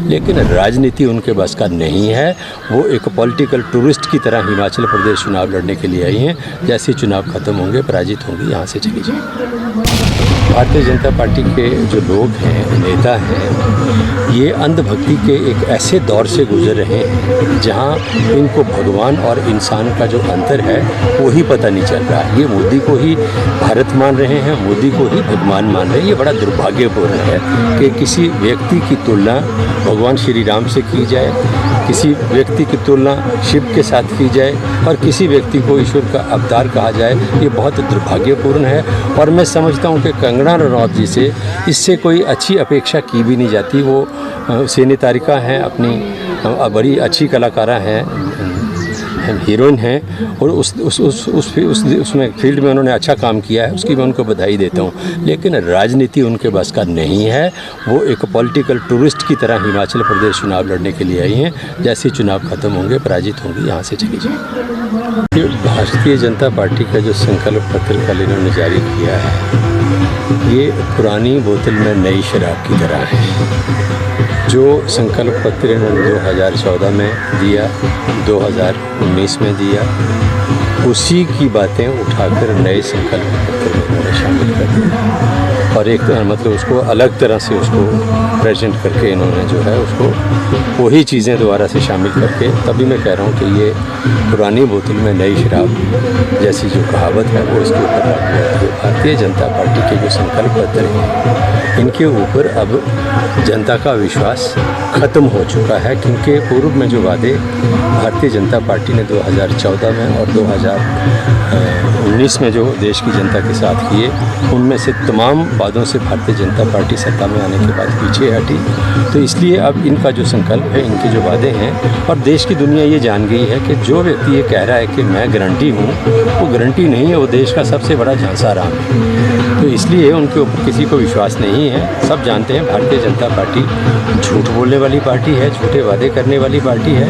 लेकिन राजनीति उनके बस का नहीं है। वो एक पॉलिटिकल टूरिस्ट की तरह हिमाचल प्रदेश चुनाव लड़ने के लिए आई हैं। जैसे चुनाव खत्म होंगे, पराजित होंगी, यहाँ से चली जाएंगी। भारतीय जनता पार्टी के जो लोग हैं, नेता हैं, ये अंधभक्ति के एक ऐसे दौर से गुजर रहे हैं जहाँ इनको भगवान और इंसान का जो अंतर है वो ही पता नहीं चल रहा है। ये मोदी को ही भारत मान रहे हैं, मोदी को ही भगवान मान रहे हैं। ये बड़ा दुर्भाग्यपूर्ण है कि किसी व्यक्ति की तुलना भगवान श्री राम से की जाए, किसी व्यक्ति की तुलना शिव के साथ की जाए और किसी व्यक्ति को ईश्वर का अवतार कहा जाए। ये बहुत दुर्भाग्यपूर्ण है और मैं समझता हूँ कि कंगना रनौत जी से इससे कोई अच्छी अपेक्षा की भी नहीं जाती। वो सिने तारिका हैं, अपनी बड़ी अच्छी कलाकारा हैं, हीरोइन हैं और उसमें फील्ड में उन्होंने अच्छा काम किया है, उसकी मैं उनको बधाई देता हूँ। लेकिन राजनीति उनके बस का नहीं है। वो एक पॉलिटिकल टूरिस्ट की तरह हिमाचल प्रदेश चुनाव लड़ने के लिए आई हैं। जैसे चुनाव खत्म होंगे, पराजित होंगी, यहाँ से चली जाएंगी। भारतीय जनता पार्टी का जो संकल्प पत्र कल इन्होंने जारी किया है, ये पुरानी बोतल में नई शराब की तरह है। जो संकल्प पत्र इन्होंने 2014 में दिया, 2019 में दिया, उसी की बातें उठाकर नए संकल्प पत्र में इन्होंने शामिल कर दिया और एक मतलब उसको अलग तरह से उसको प्रेजेंट करके इन्होंने जो है उसको वही चीज़ें दोबारा से शामिल करके, तभी मैं कह रहा हूँ कि ये पुरानी बोतल में नई शराब जैसी जो कहावत है वो इसके ऊपर लागू है। तो भारतीय जनता पार्टी के जो संकल्प पत्र हैं, इनके ऊपर अब जनता का विश्वास ख़त्म हो चुका है, क्योंकि पूर्व में जो वादे भारतीय जनता पार्टी ने 2014 में और 2019 में जो देश की जनता के साथ किए, उनमें से तमाम वादों से भारतीय जनता पार्टी सत्ता में आने के बाद पीछे हटी। तो इसलिए अब इनका जो संकल्प है, इनके जो वादे हैं, और देश की दुनिया ये जान गई है कि जो व्यक्ति ये कह रहा है कि मैं गारंटी हूँ, वो गारंटी नहीं है, वो देश का सबसे बड़ा झांसा राम है। तो इसलिए उनके ऊपर किसी को विश्वास नहीं है। सब जानते हैं भारतीय जनता पार्टी झूठ बोलने वाली पार्टी है, झूठे वादे करने वाली पार्टी है।